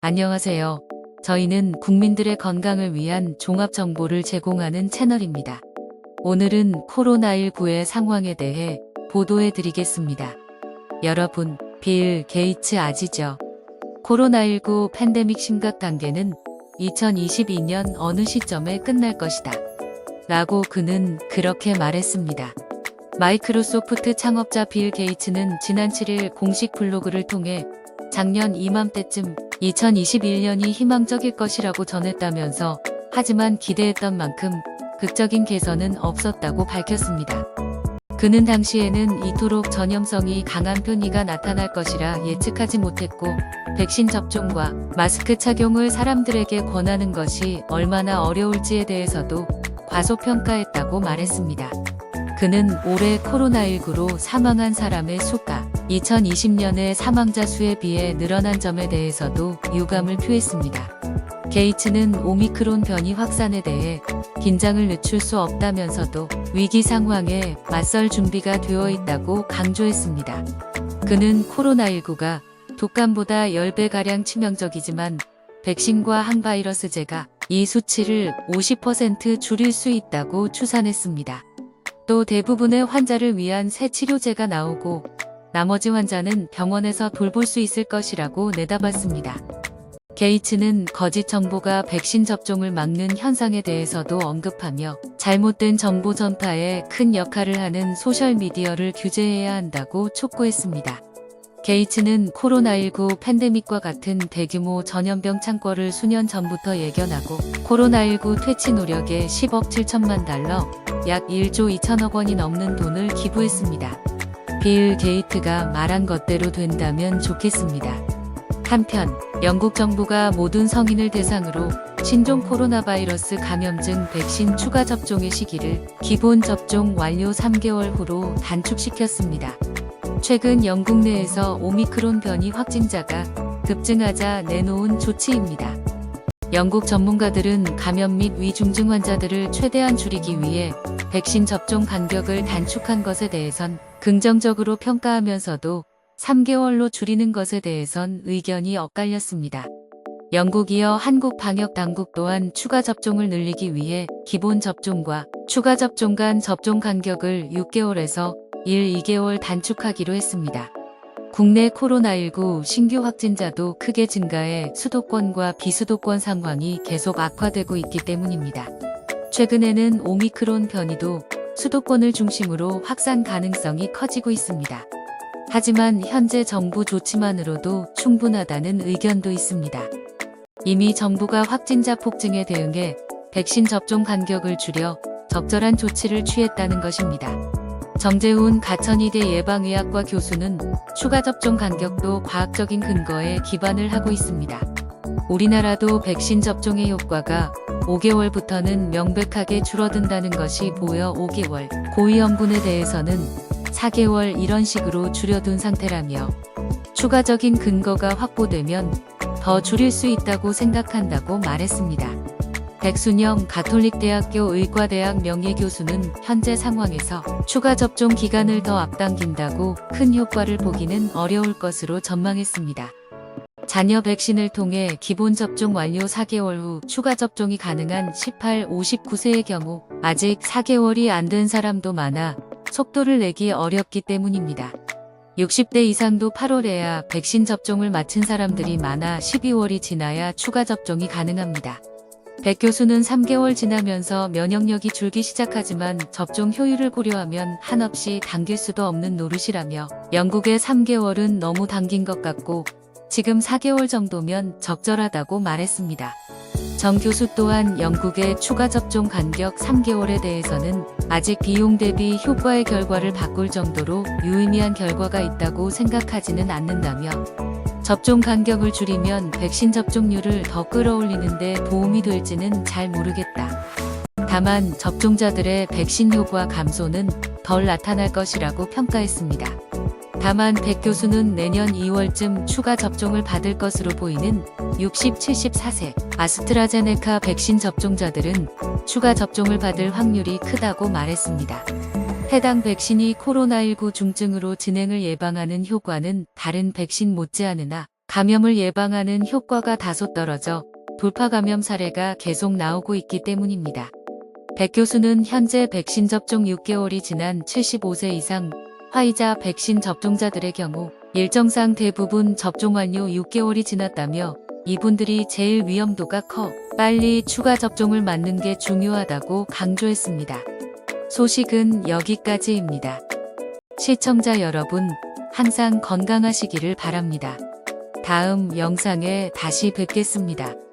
안녕하세요. 저희는 국민들의 건강을 위한 종합 정보를 제공하는 채널입니다. 오늘은 코로나19의 상황에 대해 보도해 드리겠습니다. 여러분, 빌 게이츠 아시죠? 코로나19 팬데믹 심각 단계는 2022년 어느 시점에 끝날 것이다. 라고 그는 그렇게 말했습니다. 마이크로소프트 창업자 빌 게이츠는 지난 7일 공식 블로그를 통해 작년 이맘때쯤 2021년이 희망적일 것이라고 전했다면서 하지만 기대했던 만큼 극적인 개선은 없었다고 밝혔습니다. 그는 당시에는 이토록 전염성이 강한 변이가 나타날 것이라 예측하지 못했고 백신 접종과 마스크 착용을 사람들에게 권하는 것이 얼마나 어려울지에 대해서도 과소평가했다고 말했습니다. 그는 올해 코로나19로 사망한 사람의 수가 2020년의 사망자 수에 비해 늘어난 점에 대해서도 유감을 표했습니다. 게이츠는 오미크론 변이 확산에 대해 긴장을 늦출 수 없다면서도 위기 상황에 맞설 준비가 되어 있다고 강조했습니다. 그는 코로나19가 독감보다 10배가량 치명적이지만 백신과 항바이러스제가 이 수치를 50% 줄일 수 있다고 추산했습니다. 또 대부분의 환자를 위한 새 치료제가 나오고 나머지 환자는 병원에서 돌볼 수 있을 것이라고 내다봤습니다. 게이츠는 거짓 정보가 백신 접종을 막는 현상에 대해서도 언급하며 잘못된 정보 전파에 큰 역할을 하는 소셜미디어를 규제해야 한다고 촉구했습니다. 게이츠는 코로나19 팬데믹과 같은 대규모 전염병 창궐을 수년 전부터 예견하고 코로나19 퇴치 노력에 10억 7천만 달러, 약 1조 2천억 원이 넘는 돈을 기부했습니다. 빌 게이츠가 말한 것대로 된다면 좋겠습니다. 한편 영국 정부가 모든 성인을 대상으로 신종 코로나 바이러스 감염증 백신 추가 접종의 시기를 기본 접종 완료 3개월 후로 단축시켰습니다. 최근 영국 내에서 오미크론 변이 확진자가 급증하자 내놓은 조치입니다. 영국 전문가들은 감염 및 위중증 환자들을 최대한 줄이기 위해 백신 접종 간격을 단축한 것에 대해선 긍정적으로 평가하면서도 3개월로 줄이는 것에 대해선 의견이 엇갈렸습니다. 영국이 이어 한국 방역 당국 또한 추가 접종을 늘리기 위해 기본 접종과 추가 접종 간 접종 간격을 6개월에서 2개월 단축하기로 했습니다. 국내 코로나19 신규 확진자도 크게 증가해 수도권과 비수도권 상황이 계속 악화되고 있기 때문입니다. 최근에는 오미크론 변이도 수도권을 중심으로 확산 가능성이 커지고 있습니다. 하지만 현재 정부 조치만으로도 충분하다는 의견도 있습니다. 이미 정부가 확진자 폭증에 대응해 백신 접종 간격을 줄여 적절한 조치를 취했다는 것입니다. 정재훈 가천의대 예방의학과 교수는 추가 접종 간격도 과학적인 근거에 기반을 하고 있습니다. 우리나라도 백신 접종의 효과가 5개월부터는 명백하게 줄어든다는 것이 보여 5개월, 고위험군에 대해서는 4개월 이런 식으로 줄여둔 상태라며 추가적인 근거가 확보되면 더 줄일 수 있다고 생각한다고 말했습니다. 백순영 가톨릭대학교 의과대학 명예교수는 현재 상황에서 추가 접종 기간을 더 앞당긴다고 큰 효과를 보기는 어려울 것으로 전망했습니다. 자녀 백신을 통해 기본 접종 완료 4개월 후 추가 접종이 가능한 18, 59세의 경우 아직 4개월이 안 된 사람도 많아 속도를 내기 어렵기 때문입니다. 60대 이상도 8월에야 백신 접종을 마친 사람들이 많아 12월이 지나야 추가 접종이 가능합니다. 백 교수는 3개월 지나면서 면역력이 줄기 시작하지만 접종 효율을 고려하면 한없이 당길 수도 없는 노릇이라며 영국의 3개월은 너무 당긴 것 같고 지금 4개월 정도면 적절하다고 말했습니다. 정 교수 또한 영국의 추가 접종 간격 3개월에 대해서는 아직 비용 대비 효과의 결과를 바꿀 정도로 유의미한 결과가 있다고 생각하지는 않는다며 접종 간격을 줄이면 백신 접종률을 더 끌어올리는 데 도움이 될지는 잘 모르겠다. 다만 접종자들의 백신 효과 감소는 덜 나타날 것이라고 평가했습니다. 다만 백 교수는 내년 2월쯤 추가 접종을 받을 것으로 보이는 60, 74세 아스트라제네카 백신 접종자들은 추가 접종을 받을 확률이 크다고 말했습니다. 해당 백신이 코로나19 중증으로 진행을 예방하는 효과는 다른 백신 못지않으나 감염을 예방하는 효과가 다소 떨어져 돌파 감염 사례가 계속 나오고 있기 때문입니다. 백 교수는 현재 백신 접종 6개월이 지난 75세 이상 화이자 백신 접종자들의 경우 일정상 대부분 접종 완료 6개월이 지났다며 이분들이 제일 위험도가 커 빨리 추가 접종을 맞는 게 중요하다고 강조했습니다. 소식은 여기까지입니다. 시청자 여러분, 항상 건강하시기를 바랍니다. 다음 영상에 다시 뵙겠습니다.